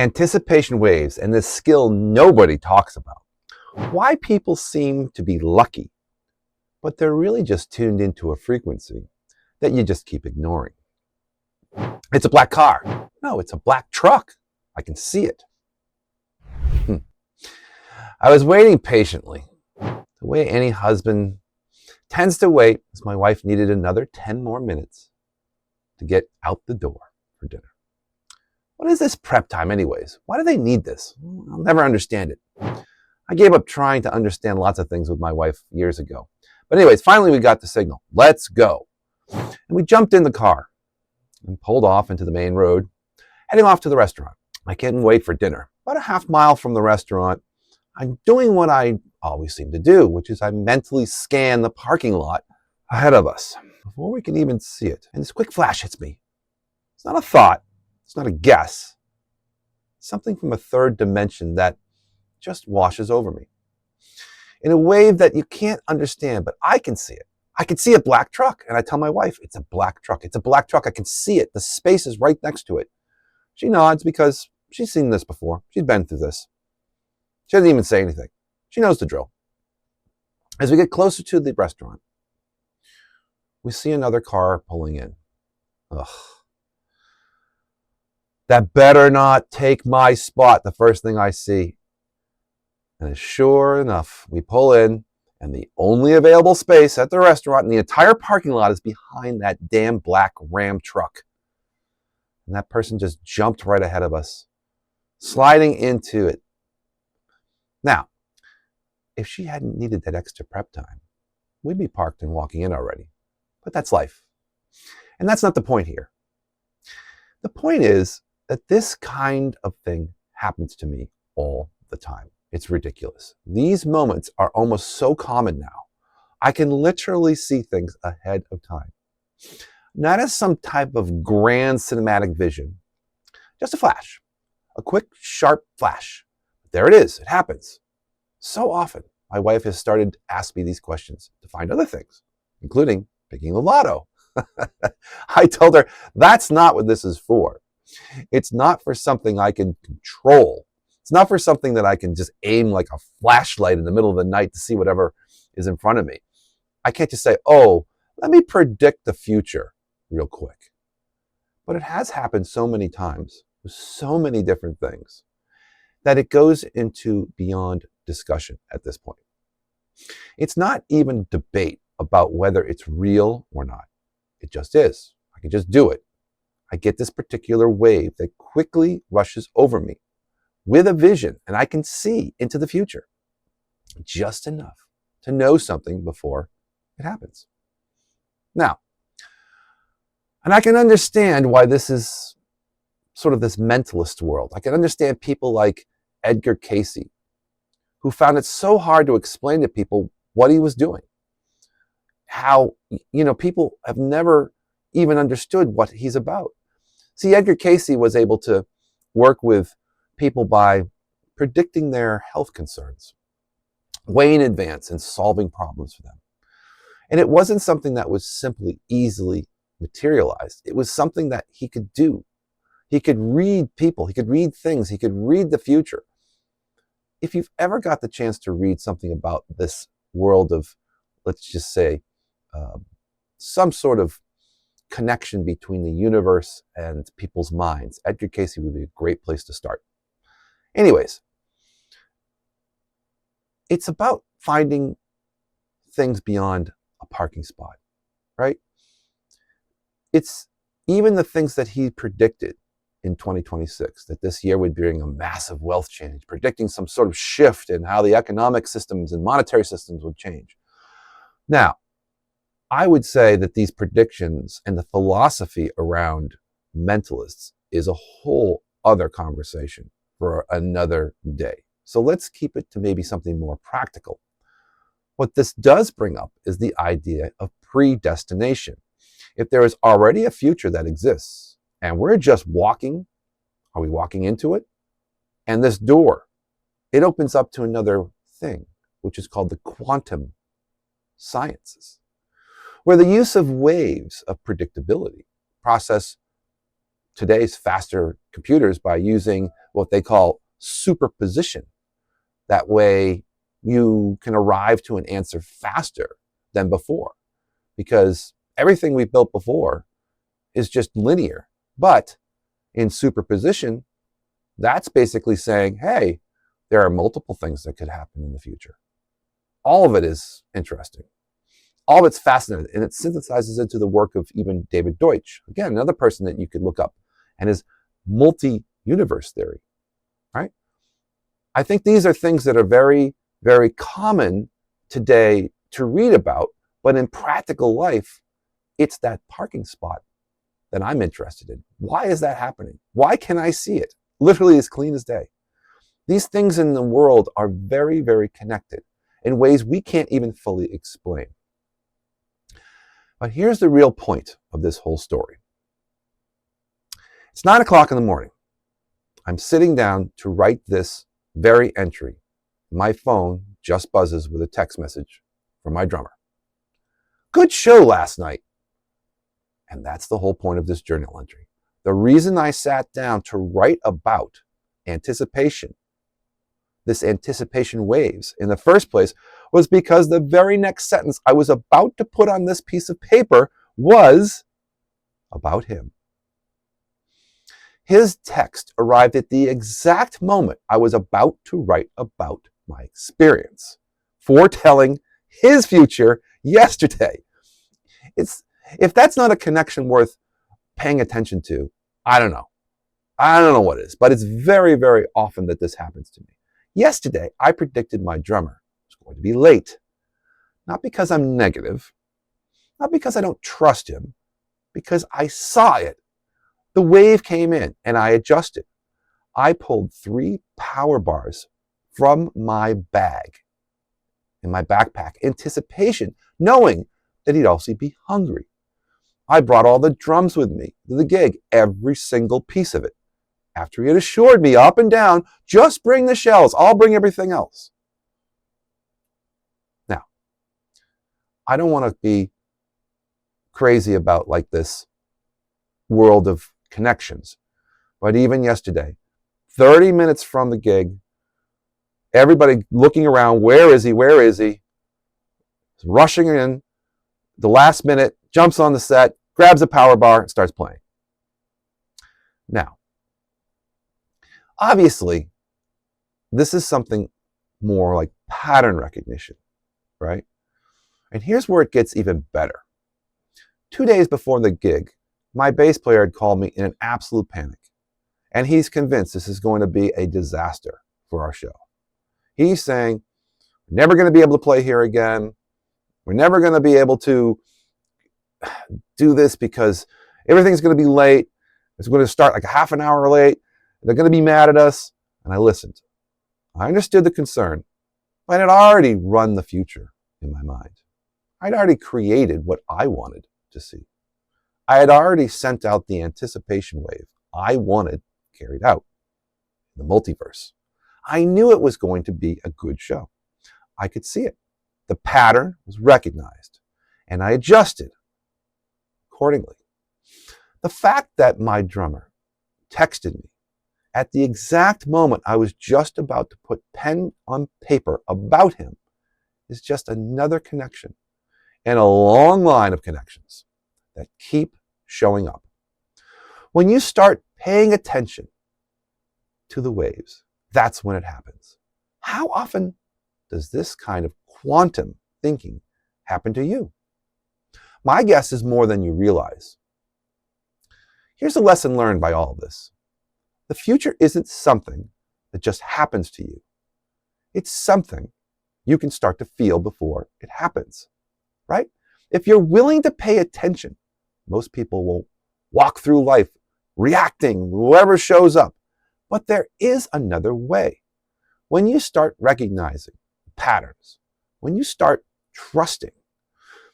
Anticipation waves and this skill nobody talks about. Why people seem to be lucky, but they're really just tuned into a frequency that you just keep ignoring. It's a black car. No, it's a black truck. I can see it. I was waiting patiently, the way any husband tends to wait, as my wife needed another 10 more minutes to get out the door for dinner. What is this prep time anyways? Why do they need this? I'll never understand it. I gave up trying to understand lots of things with my wife years ago. But anyways, finally we got the signal. Let's go. And we jumped in the car and pulled off into the main road, heading off to the restaurant. I couldn't wait for dinner. About a half mile from the restaurant, I'm doing what I always seem to do, which is I mentally scan the parking lot ahead of us before we can even see it. And this quick flash hits me. It's not a thought. It's not a guess. It's something from a third dimension that just washes over me in a wave that you can't understand, but I can see it. I can see a black truck, and I tell my wife, it's a black truck. It's a black truck. I can see it. The space is right next to it. She nods because she's seen this before. She's been through this. She doesn't even say anything. She knows the drill. As we get closer to the restaurant, we see another car pulling in. Ugh. That better not take my spot, the first thing I see. And sure enough, we pull in, and the only available space at the restaurant in the entire parking lot is behind that damn black Ram truck. And that person just jumped right ahead of us, sliding into it. Now, if she hadn't needed that extra prep time, we'd be parked and walking in already. But that's life. And that's not the point here. The point is that this kind of thing happens to me all the time. It's ridiculous. These moments are almost so common now. I can literally see things ahead of time. Not as some type of grand cinematic vision, just a flash, a quick, sharp flash. There it is. It happens. So often, my wife has started to ask me these questions to find other things, including picking the lotto. I told her, that's not what this is for. It's not for something I can control. It's not for something that I can just aim like a flashlight in the middle of the night to see whatever is in front of me. I can't just say, oh, let me predict the future real quick. But it has happened so many times with so many different things that it goes into beyond discussion at this point. It's not even debate about whether it's real or not. It just is. I can just do it. I get this particular wave that quickly rushes over me with a vision, and I can see into the future just enough to know something before it happens. Now, and I can understand why this is sort of this mentalist world. I can understand people like Edgar Cayce, who found it so hard to explain to people what he was doing. How, people have never even understood what he's about. See, Edgar Cayce was able to work with people by predicting their health concerns, way in advance and solving problems for them. And it wasn't something that was simply easily materialized. It was something that he could do. He could read people, he could read things, he could read the future. If you've ever got the chance to read something about this world of, let's just say, some sort of connection between the universe and people's minds, Edgar Cayce would be a great place to start. Anyways, it's about finding things beyond a parking spot, right? It's even the things that he predicted in 2026, that this year would bring a massive wealth change, predicting some sort of shift in how the economic systems and monetary systems would change. Now, I would say that these predictions and the philosophy around mentalists is a whole other conversation for another day. So let's keep it to maybe something more practical. What this does bring up is the idea of predestination. If there is already a future that exists and we're just walking, are we walking into it? And this door, it opens up to another thing, which is called the quantum sciences, where the use of waves of predictability process today's faster computers by using what they call superposition. That way you can arrive to an answer faster than before, because everything we built before is just linear. But in superposition, that's basically saying, hey, there are multiple things that could happen in the future. All of it is interesting. All of it's fascinating, and it synthesizes into the work of even David Deutsch. Again, another person that you could look up, and his multi-universe theory, right? I think these are things that are very, very common today to read about, but in practical life, it's that parking spot that I'm interested in. Why is that happening? Why can I see it? Literally as clean as day. These things in the world are very, very connected in ways we can't even fully explain. But here's the real point of this whole story. It's 9 o'clock in the morning. I'm sitting down to write this very entry. My phone just buzzes with a text message from my drummer. Good show last night. And that's the whole point of this journal entry. The reason I sat down to write about anticipation, this anticipation waves in the first place, was because the very next sentence I was about to put on this piece of paper was about him. His text arrived at the exact moment I was about to write about my experience, foretelling his future yesterday. If that's not a connection worth paying attention to, I don't know. I don't know what is, but it's very, very often that this happens to me. Yesterday, I predicted my drummer was going to be late. Not because I'm negative, not because I don't trust him, because I saw it. The wave came in and I adjusted. I pulled 3 power bars from my bag in my backpack, anticipation, knowing that he'd also be hungry. I brought all the drums with me to the gig, every single piece of it. After he had assured me up and down, just bring the shells, I'll bring everything else. Now, I don't want to be crazy about like this world of connections, but even yesterday, 30 minutes from the gig, everybody looking around, where is he? Where is he? He's rushing in, the last minute, jumps on the set, grabs a power bar, and starts playing. Now, obviously, this is something more like pattern recognition, right? And here's where it gets even better. 2 days before the gig, my bass player had called me in an absolute panic. And he's convinced this is going to be a disaster for our show. He's saying, we're never going to be able to play here again. We're never going to be able to do this because everything's going to be late. It's going to start like a half an hour late. They're going to be mad at us. And I listened. I understood the concern, but I had already run the future in my mind. I'd already created what I wanted to see. I had already sent out the anticipation wave I wanted carried out, the multiverse. I knew it was going to be a good show. I could see it. The pattern was recognized, and I adjusted accordingly. The fact that my drummer texted me at the exact moment I was just about to put pen on paper about him is just another connection in a long line of connections that keep showing up. When you start paying attention to the waves, that's when it happens. How often does this kind of quantum thinking happen to you? My guess is more than you realize. Here's a lesson learned by all of this. The future isn't something that just happens to you. It's something you can start to feel before it happens, right? If you're willing to pay attention, most people will walk through life reacting, whoever shows up. But there is another way. When you start recognizing patterns, when you start trusting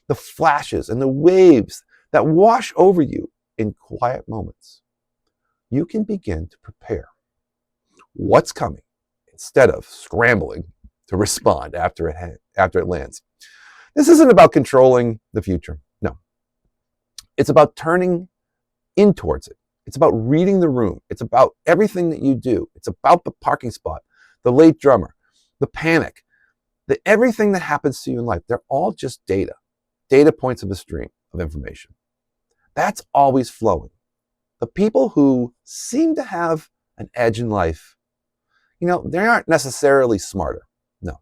the flashes and the waves that wash over you in quiet moments, you can begin to prepare what's coming instead of scrambling to respond after it lands. This isn't about controlling the future. No. It's about turning in towards it It's about reading the room. It's about everything that you do. It's about the parking spot, the late drummer, the panic, everything that happens to you in life. They're all just data points of a stream of information. That's always flowing. The people who seem to have an edge in life, they aren't necessarily smarter. No.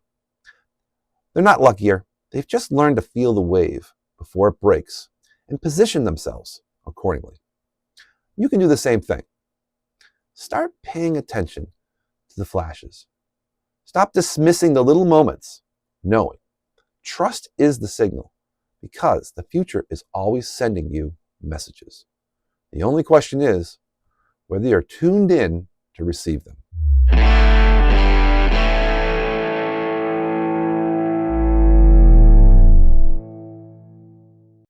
They're not luckier. They've just learned to feel the wave before it breaks and position themselves accordingly. You can do the same thing. Start paying attention to the flashes. Stop dismissing the little moments, knowing trust is the signal, because the future is always sending you messages. The only question is whether you're tuned in to receive them.